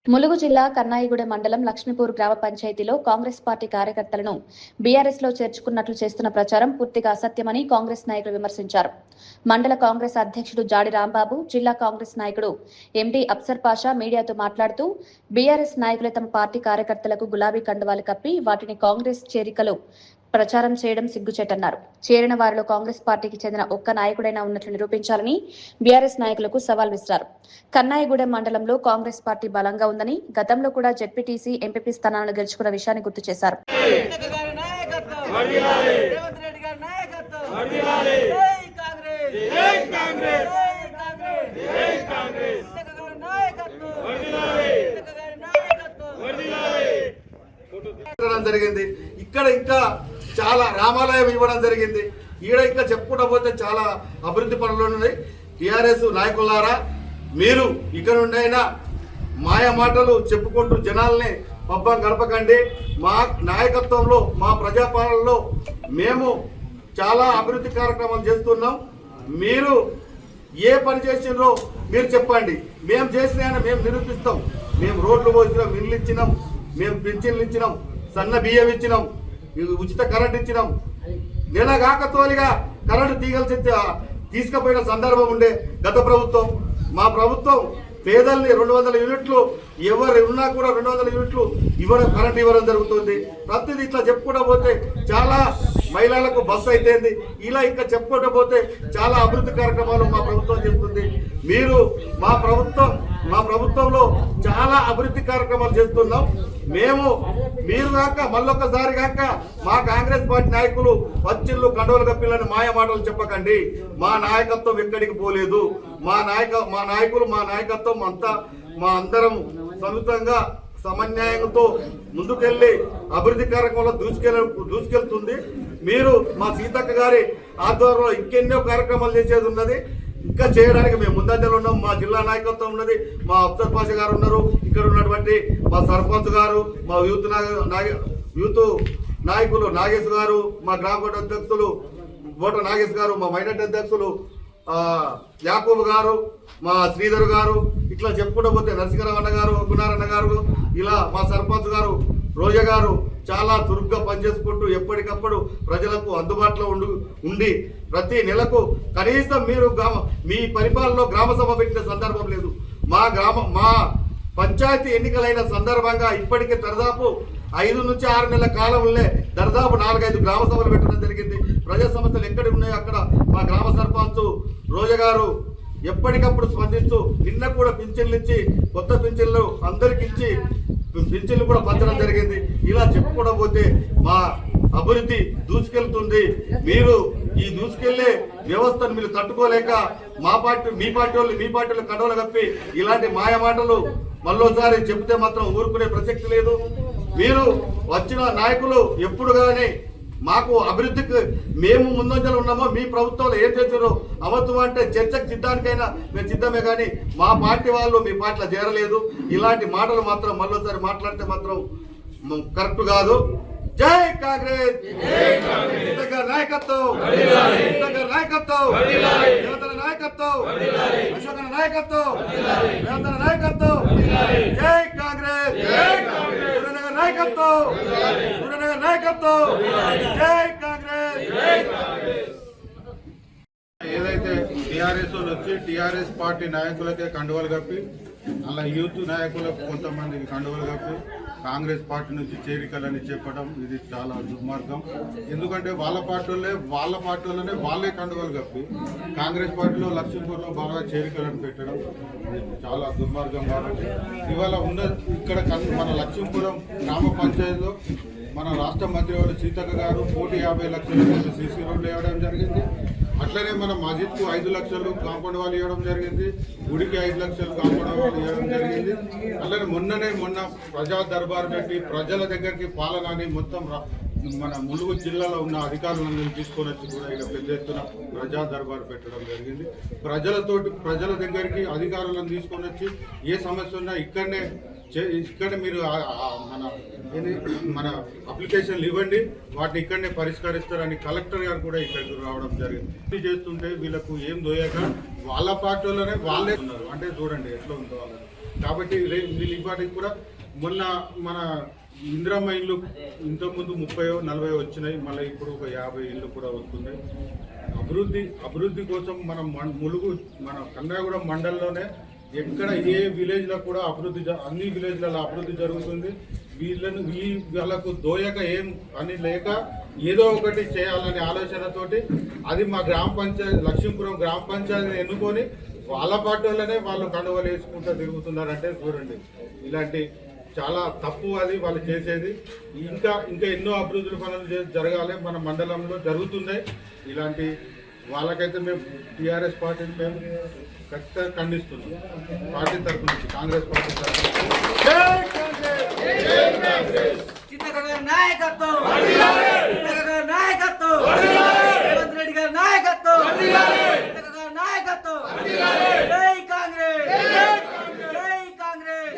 ములుగు జిల్లా కన్నాయిగూడెం మండలం లక్ష్మీపూర్ గ్రామ పంచాయతీలో కాంగ్రెస్ పార్టీ కార్యకర్తలను బీఆర్ఎస్ లో చేర్చుకున్నట్లు చేస్తున్న ప్రచారం పూర్తిగా అసత్యమని కాంగ్రెస్ నాయకులు విమర్శించారు. మండల కాంగ్రెస్ అధ్యక్షుడు జాడి రాంబాబు, జిల్లా కాంగ్రెస్ నాయకుడు ఎండి అఫ్సర్ పాషా మీడియాతో మాట్లాడుతూ బీఆర్ఎస్ నాయకులు తమ పార్టీ కార్యకర్తలకు గులాబీ కండువాలు కప్పి వాటిని కాంగ్రెస్ చేరికలు ప్రచారం చేయడం సిగ్గుచేటన్నారు. చేరిన వారిలో కాంగ్రెస్ పార్టీకి చెందిన ఒక్క నాయకుడైనా ఉన్నట్లు నిరూపించాలని బీఆర్ఎస్ నాయకులకు సవాల్ విసిరారు. కన్నాయిగూడెం మండలంలో కాంగ్రెస్ పార్టీ బలంగా ఉందని, గతంలో కూడా జెడ్పీటీసీ, ఎంపీపీ స్థానాలను గెలుచుకున్న విషయాన్ని గుర్తు చేశారు. జరిగింది ఇక్కడ ఇంకా చాలా రామాలయం ఇవ్వడం జరిగింది. ఈడ ఇంకా చెప్పుకుంటూ పోతే చాలా అభివృద్ధి పనులు ఉన్నాయి. టీఆర్ఎస్ నాయకులారా, మీరు ఇక్కడ నుండైనా మాయ మాటలు చెప్పుకుంటూ జనాల్ని పబ్బం గడపకండి. మా నాయకత్వంలో, మా ప్రజాపాలనలో మేము చాలా అభివృద్ధి కార్యక్రమాలు చేస్తున్నాం. మీరు ఏ పని చేసినారో మీరు చెప్పండి. మేము చేసిన మేము నిరూపిస్తాం. మేము రోడ్లు పోసినాం, ఇల్లు ఇచ్చినాం, మేము పింఛన్లు ఇచ్చినాం, సన్న బియ్యం ఇచ్చినాం, ఉచిత కరెంట్ ఇచ్చినాం. నెల కాకతోలిగా కరెంటు తీసుకుపోయిన సందర్భం ఉండే గత ప్రభుత్వం. మా ప్రభుత్వం పేదల్ని 200 యూనిట్లు ఎవరు ఉన్నా కూడా 200 యూనిట్లు కరెంట్ ఇవ్వడం జరుగుతుంది. ప్రతిదీ ఇట్లా చెప్పుకుంటూ పోతే చాలా మహిళలకు బస్సు అయితేంది. ఇలా ఇంకా చెప్పుకుంటూ పోతే చాలా అభివృద్ధి కార్యక్రమాలు మా ప్రభుత్వం చేస్తుంది. మీరు మా ప్రభుత్వంలో చాలా అభివృద్ధి కార్యక్రమాలు చేస్తున్నాం. మీరు కాక మళ్ళొక్కసారి కాక మా కాంగ్రెస్ పార్టీ నాయకులు పచ్చిళ్ళు కండవలు కప్పిల్లని మాయ మాటలు చెప్పకండి. మా నాయకత్వం ఎక్కడికి పోలేదు. మా నాయకులు మా నాయకత్వం అంతా మా అందరం సంయుక్తంగా సమన్యాయంతో ముందుకెళ్లి అభివృద్ధి కార్యక్రమంలో దూసుకెళ్తుంది. మీరు మా సీతక్క గారి ఆధ్వర్యంలో ఇంకెన్నో కార్యక్రమాలు చేసేది ఉన్నది. ఇంకా చేయడానికి మేము ముందంజలు ఉన్నాం. మా జిల్లా నాయకత్వం ఉన్నది. మా అఫ్సర్ పాషా గారు ఉన్నారు. ఇక్కడ ఉన్నటువంటి మా సర్పంచ్ గారు, మా యూత్ నాయకులు నాగేష్ గారు, మా గ్రామ అధ్యక్షులు బోట నాగేష్ గారు, మా మైనార్టీ అధ్యక్షులు యాకూబ్ గారు, మా శ్రీధర్ గారు, ఇట్లా చెప్పుకుంటూ పోతే నరసింహరావు అన్న గారు, గుణారన్న గారు, ఇలా మా సర్పంచ్ గారు రోజా గారు చాలా చురుగ్గా పనిచేసుకుంటూ ఎప్పటికప్పుడు ప్రజలకు అందుబాటులో ఉండి ప్రతి నెలకు కనీసం మీరు మీ పరిపాలనలో గ్రామ సభ పెట్టిన సందర్భం లేదు. మా పంచాయతీ ఎన్నికలైన సందర్భంగా ఇప్పటికే దరిదాపు 5 నుంచి 6 నెలల కాలంలో దరిదాపు 4-5 గ్రామ సభలు పెట్టడం జరిగింది. ప్రజా సమస్యలు ఎక్కడ ఉన్నాయో అక్కడ మా గ్రామ సర్పంచ్ రోజా గారు ఎప్పటికప్పుడు స్పందిస్తూ నిన్న కూడా పింఛన్లు ఇచ్చి, కొత్త పింఛన్లు అందరికి ఇచ్చి పింఛన్లు కూడా పంచడం జరిగింది. ఇలా చెప్పుకోవడం పోతే మా అభివృద్ధి దూసుకెళ్తుంది. మీరు ఈ దూసుకెళ్లే వ్యవస్థను మీరు తట్టుకోలేక మీ పార్టీలు కండవలు కప్పి ఇలాంటి మాయ మాటలు మళ్ళోసారి చెబితే మాత్రం ఊరుకునే ప్రసక్తి లేదు. మీరు వచ్చిన నాయకులు ఎప్పుడు కానీ మాకు అభివృద్ధికి మేము ముందంజలు ఉన్నామో, మీ ప్రభుత్వంలో ఏం చేశారో అబద్ధం అంటే చర్చకు సిద్ధానికైనా మేము సిద్ధమే, కానీ మా పార్టీ వాళ్ళు మీ పార్టీలో చేరలేదు. ఇలాంటి మాటలు మాత్రం మళ్ళీసారి మాట్లాడితే మాత్రం కరెక్ట్ కాదు. జై కాంగ్రెస్! నాయకత్వం, నాయకత్వం, నాయకత్వం, అశోకన నాయకత్వం, నాయకత్వం. జై కాంగ్రెస్! నాయకత్వం, నాయకత్వం. జై కాంగ్రెస్! ఏదైతే టీఆర్ఎస్ వాళ్ళు వచ్చి టీఆర్ఎస్ పార్టీ నాయకులకే కండువలు కప్పి, అలా యూత్ నాయకులకు కొంతమందికి కండువలు కప్పి కాంగ్రెస్ పార్టీ నుంచి చేరికలని చెప్పడం ఇది చాలా దుర్మార్గం. ఎందుకంటే వాళ్ళ పార్టీలోనే వాళ్ళే కండువలు కప్పి కాంగ్రెస్ పార్టీలో లక్ష్మీపూర్లో బాగా చేరికలను పెట్టడం చాలా దుర్మార్గం. కాబట్టి ఇవాళ ఇక్కడ మన లక్ష్మీపురం గ్రామ పంచాయతీలో మన రాష్ట్ర మంత్రి వాళ్ళు సీతక్క గారు 1,50,00,000 రూపాయలు సీసీ రోడ్లు ఇవ్వడం జరిగింది. అట్లనే మన మస్జిద్కు 5 లక్షలు కాంపౌండ్ వాళ్ళు ఇవ్వడం జరిగింది. గుడికి 5 లక్షలు కాంపౌండ్ వాళ్ళు ఇవ్వడం జరిగింది. అలానే మొన్న ప్రజా దర్బార్ పెట్టి ప్రజల దగ్గరికి పాలనని మొత్తం మన ములుగు జిల్లాలో ఉన్న అధికారులందరినీ తీసుకొని వచ్చి కూడా ఇక్కడ పెద్ద ఎత్తున ప్రజా దర్బార్ పెట్టడం జరిగింది. ప్రజల దగ్గరికి అధికారులను తీసుకొని వచ్చి ఏ సమస్య ఉన్నా ఇక్కడ మీరు మన అప్లికేషన్లు ఇవ్వండి, వాటిని ఇక్కడనే పరిష్కరిస్తారని కలెక్టర్ గారు కూడా ఇక్కడికి రావడం జరిగింది. చేస్తుంటే వీళ్ళకు ఏం దోయాక వాళ్ళ పార్టీలోనే వాళ్ళే ఉన్నారు. అంటే చూడండి ఎట్లా ఉందో వాళ్ళు కాబట్టి వీళ్ళు ఇవాటికి కూడా మొన్న మన ఇందిరమ్మ ఇల్లు ఇంతకుముందు 30-40 వచ్చినాయి, మళ్ళీ ఇప్పుడు ఒక 50 ఇల్లు కూడా వస్తున్నాయి. అభివృద్ధి కోసం మనం ములుగు మన కన్నాగూడెం మండలంలోనే ఎక్కడ ఏ విలేజ్లో కూడా అన్ని విలేజ్లలో అభివృద్ధి జరుగుతుంది. వాళ్ళకు దోయక ఏం అని లేక ఏదో ఒకటి చేయాలనే ఆలోచనతోటి అది మా గ్రామ పంచాయతీ లక్ష్మీపురం గ్రామ పంచాయతీని ఎన్నుకొని వాళ్ళ పార్టీలోనే వాళ్ళు కండువలు వేసుకుంటూ తిరుగుతున్నారంటే చూడండి, ఇలాంటి చాలా తప్పు అది వాళ్ళు చేసేది. ఇంకా ఎన్నో అభివృద్ధి పనులు జరగాలి మన మండలంలో జరుగుతున్నాయి. ఇలాంటి వాళ్ళకైతే మేము టీఆర్ఎస్ పార్టీని మేము ఖచ్చితంగా ఖండిస్తున్నాం. పార్టీ తరఫు నుంచి కాంగ్రెస్ పార్టీ తరఫు నాయకత్వం రేవంత్ రెడ్డి గారి నాయకత్వం నాయకత్వం జై కాంగ్రెస్ జై కాంగ్రెస్